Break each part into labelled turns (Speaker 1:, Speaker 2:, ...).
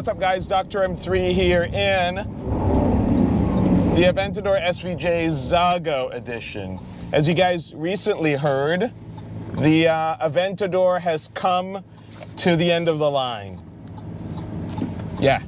Speaker 1: What's up, guys? Dr. M3 here in the Aventador SVJ Zago edition. As you guys recently heard, the Aventador has come to the end of the line. Yeah.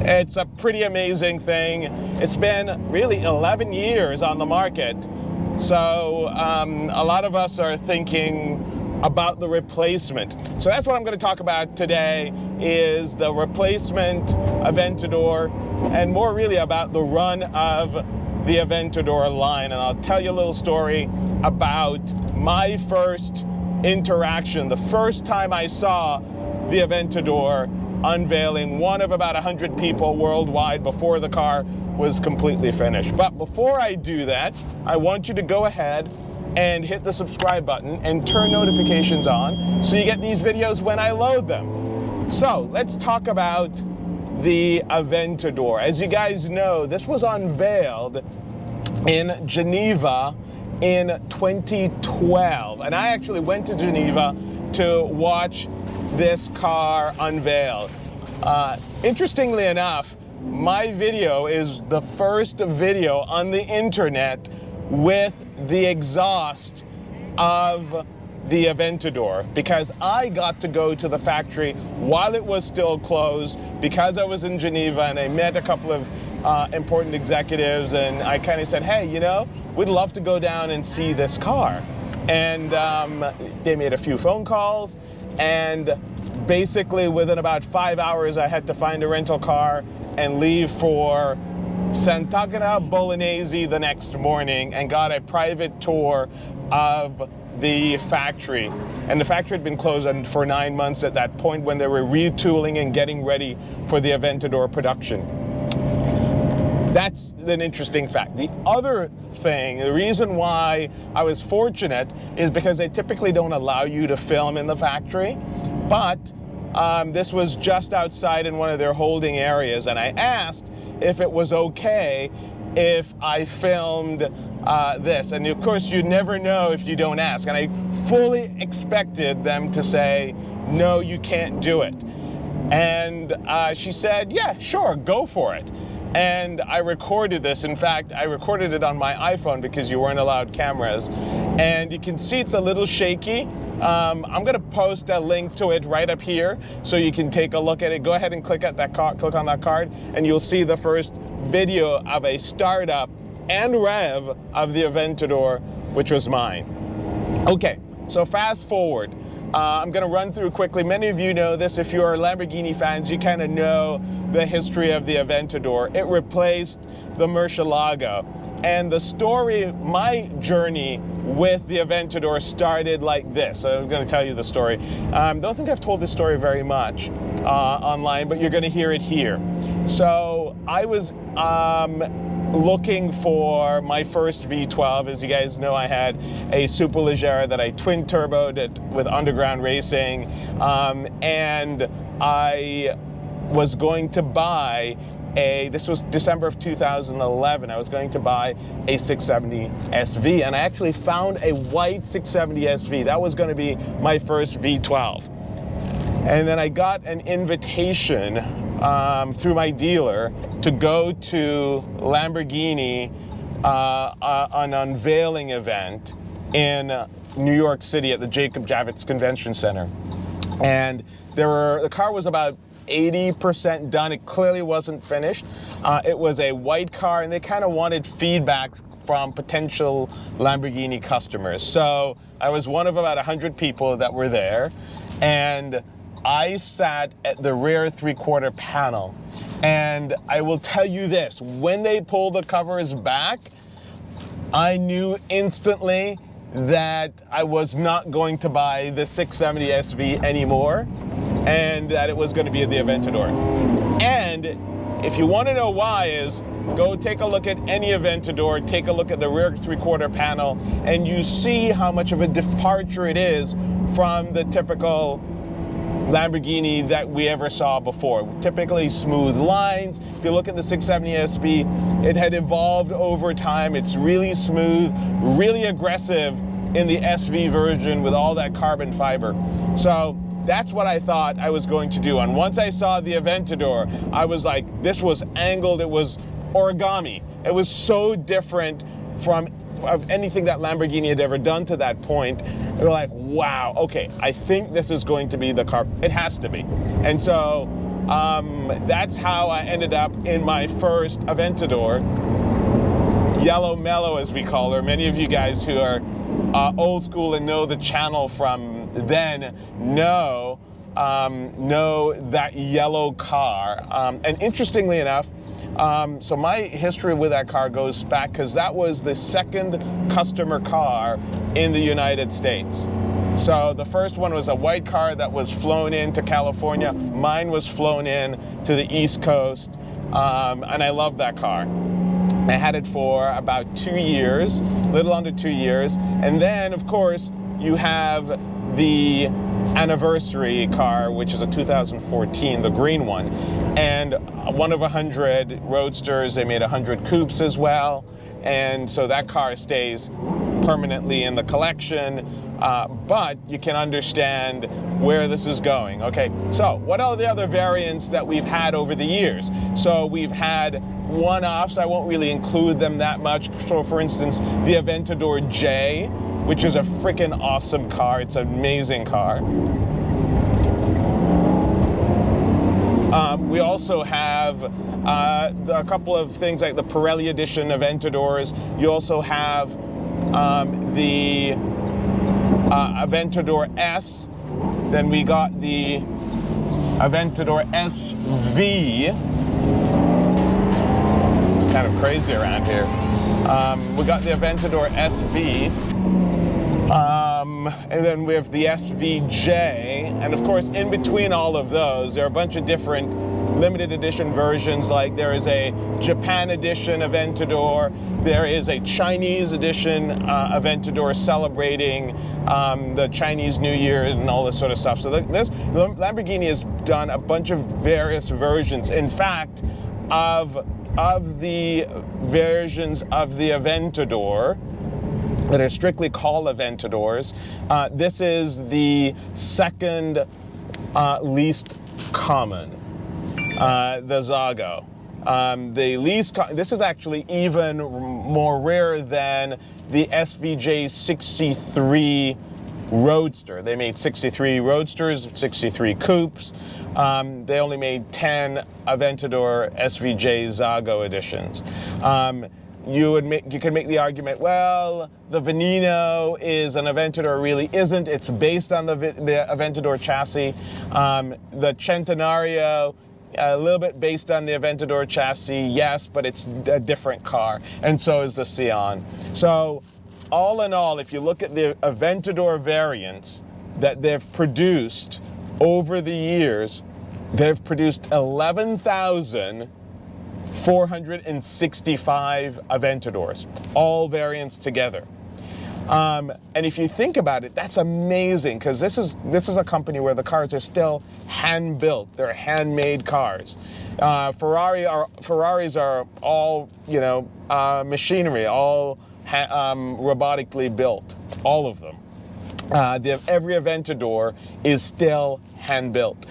Speaker 1: It's a pretty amazing thing. It's been really 11 years on the market. So a lot of us are thinking about the replacement. So that's what I'm going to talk about today, is the replacement Aventador, and more really about the run of the Aventador line. And I'll tell you a little story about my first interaction, the first time I saw the Aventador unveiling, one of about 100 people worldwide before the car was completely finished. But before I do that, I want you to go ahead and hit the subscribe button and turn notifications on so you get these videos when I load them. So let's talk about the Aventador. As you guys know, this was unveiled in Geneva in 2012, and I actually went to Geneva to watch this car unveiled. Interestingly enough, my video is the first video on the internet with the exhaust of the Aventador, because I got to go to the factory while it was still closed, because I was in Geneva and I met a couple of important executives, and I kind of said, hey, you know, we'd love to go down and see this car. And they made a few phone calls, and basically within about 5 hours I had to find a rental car and leave for Sant'Agata Bolognese the next morning, and got a private tour of the factory. And the factory had been closed for 9 months at that point, when they were retooling and getting ready for the Aventador production. That's an interesting fact. The other thing, the reason why I was fortunate, is because they typically don't allow you to film in the factory, but this was just outside in one of their holding areas, and I asked if it was okay if I filmed this. And of course, you never know if you don't ask. And I fully expected them to say, no, you can't do it. And she said, yeah, sure, go for it. And I recorded this. In fact, I recorded it on my iPhone because you weren't allowed cameras. And you can see it's a little shaky. I'm going to post a link to it right up here so you can take a look at it. Go ahead and click on that card, and you'll see the first video of a startup and rev of the Aventador, which was mine. Okay, so fast forward. I'm going to run through quickly. Many of you know this. If you're Lamborghini fans, you kind of know the history of the Aventador. It replaced the Murcielago. And the story, my journey with the Aventador started like this. So I'm going to tell you the story. Don't think I've told this story very much online, but you're going to hear it here. So I was looking for my first V12. As you guys know, I had a Superleggera that I twin turboed with underground racing, and I was going to buy this was December of 2011, I was going to buy a 670 SV, and I actually found a white 670 SV. That was going to be my first V12. And then I got an invitation through my dealer to go to Lamborghini, an unveiling event in New York City at the Jacob Javits Convention Center. And the car was about 80% done. It clearly wasn't finished. It was a white car, and they kind of wanted feedback from potential Lamborghini customers. So I was one of about 100 people that were there, and I sat at the rear three-quarter panel. And I will tell you this, when they pulled the covers back, I knew instantly that I was not going to buy the 670 SV anymore, and that it was going to be the Aventador. And if you want to know why, is go take a look at any Aventador, take a look at the rear three-quarter panel, and you see how much of a departure it is from the typical Lamborghini that we ever saw before. Typically smooth lines. If you look at the 670 SV, it had evolved over time. It's really smooth, really aggressive in the SV version with all that carbon fiber. So that's what I thought I was going to do. And once I saw the Aventador, I was like, this was angled, it was origami. It was so different from of anything that Lamborghini had ever done to that point. We were like, wow, okay, I think this is going to be the car. It has to be. And so that's how I ended up in my first Aventador. Yellow Mellow, as we call her. Many of you guys who are old school and know the channel from then know that yellow car. And interestingly enough, so my history with that car goes back because that was the second customer car in the United States. So the first one was a white car that was flown into California. Mine was flown in to the East Coast, and I loved that car. I had it for about 2 years, a little under 2 years. And then, of course, you have the anniversary car, which is a 2014, the green one. And one of 100 roadsters, they made 100 coupes as well. And so that car stays permanently in the collection. But you can understand where this is going. Okay, so what are the other variants that we've had over the years? So we've had one-offs. I won't really include them that much. So for instance, the Aventador J, which is a freaking awesome car. It's an amazing car. We also have a couple of things like the Pirelli edition Aventadors. You also have the Aventador S. Then we got the Aventador SV. It's kind of crazy around here. We got the Aventador SV. And then we have the SVJ. And of course, in between all of those, there are a bunch of different limited edition versions. Like there is a Japan edition Aventador. There is a Chinese edition Aventador celebrating the Chinese New Year and all this sort of stuff. So this Lamborghini has done a bunch of various versions. In fact, of the versions of the Aventador that are strictly called Aventadors, this is the second least common, the Zago. This is actually even more rare than the SVJ 63 Roadster. They made 63 Roadsters, 63 coupes. They only made 10 Aventador SVJ Zago editions. You could make the argument, well, the Veneno is an Aventador, it really isn't. It's based on the Aventador chassis. The Centenario, a little bit based on the Aventador chassis, yes, but it's a different car. And so is the Sion. So all in all, if you look at the Aventador variants that they've produced over the years, they've produced 11,465 Aventadors, all variants together. And if you think about it, that's amazing, because this is a company where the cars are still hand-built. They're handmade cars. Ferraris are all, machinery, all robotically built, all of them. Every Aventador is still hand-built.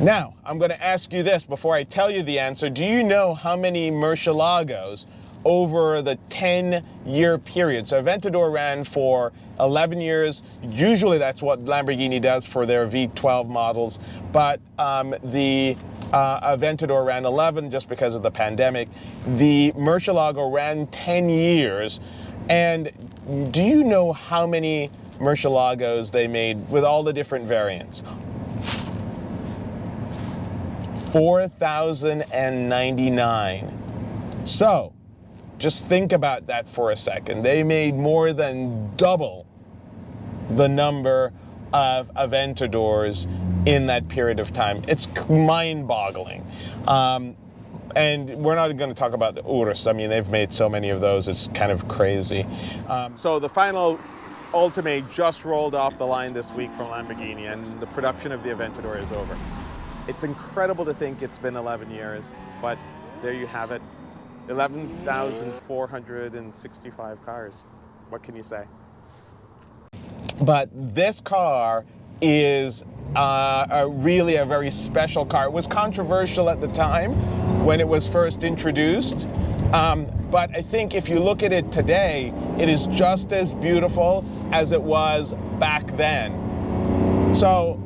Speaker 1: Now, I'm going to ask you this before I tell you the answer. Do you know how many Murcielagos over the 10-year period? So Aventador ran for 11 years. Usually that's what Lamborghini does for their V12 models. But the Aventador ran 11 just because of the pandemic. The Murcielago ran 10 years. And do you know how many Murcielagos they made with all the different variants? 4,099. So, just think about that for a second. They made more than double the number of Aventadors in that period of time. It's mind-boggling. And we're not going to talk about the Urus. I mean, they've made so many of those, it's kind of crazy. So the final Ultimae just rolled off the line this week from Lamborghini, and the production of the Aventador is over. It's incredible to think it's been 11 years, but there you have it. 11,465 cars. What can you say? But this car is really a very special car. It was controversial at the time when it was first introduced, but I think if you look at it today, it is just as beautiful as it was back then. So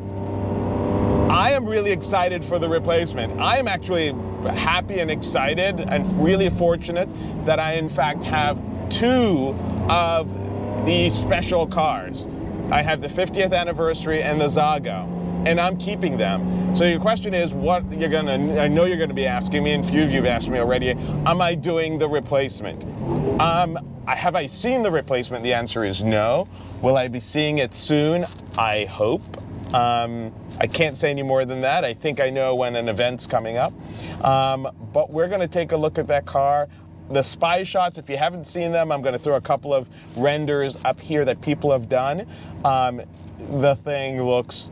Speaker 1: I am really excited for the replacement. I am actually happy and excited and really fortunate that I in fact have two of these special cars. I have the 50th anniversary and the Zago, and I'm keeping them. So your question is what you're gonna, I know you're gonna be asking me, and few of you have asked me already, am I doing the replacement? Have I seen the replacement? The answer is no. Will I be seeing it soon? I hope. I can't say any more than that. I think I know when an event's coming up. But we're gonna take a look at that car. The spy shots, if you haven't seen them, I'm gonna throw a couple of renders up here that people have done. The thing looks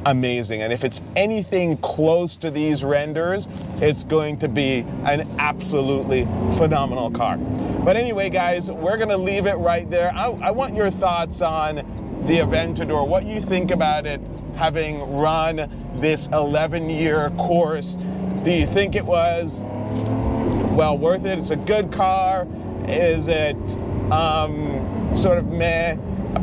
Speaker 1: amazing. And if it's anything close to these renders, it's going to be an absolutely phenomenal car. But anyway, guys, we're gonna leave it right there. I want your thoughts on the Aventador, what you think about it, having run this 11-year course. Do you think it was well worth it? It's a good car. Is it sort of meh?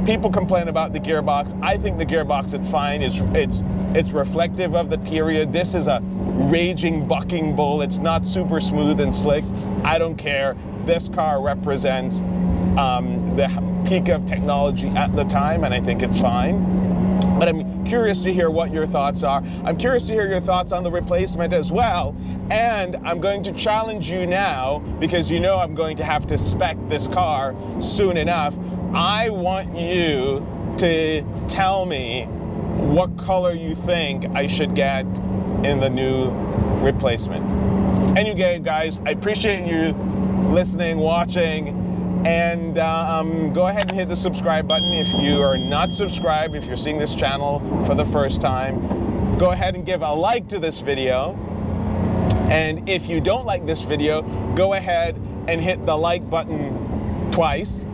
Speaker 1: People complain about the gearbox. I think the gearbox is fine. It's reflective of the period. This is a raging bucking bull. It's not super smooth and slick. I don't care. This car represents the peak of technology at the time, and I think it's fine. But I'm curious to hear what your thoughts are. I'm curious to hear your thoughts on the replacement as well. And I'm going to challenge you now, because you know I'm going to have to spec this car soon enough. I want you to tell me what color you think I should get in the new replacement. Anyway, guys, I appreciate you listening, watching. And go ahead and hit the subscribe button if you are not subscribed, if you're seeing this channel for the first time. Go ahead and give a like to this video. And if you don't like this video, go ahead and hit the like button twice.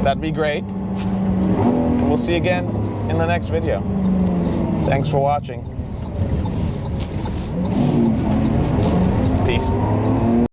Speaker 1: That'd be great. And we'll see you again in the next video. Thanks for watching. Peace.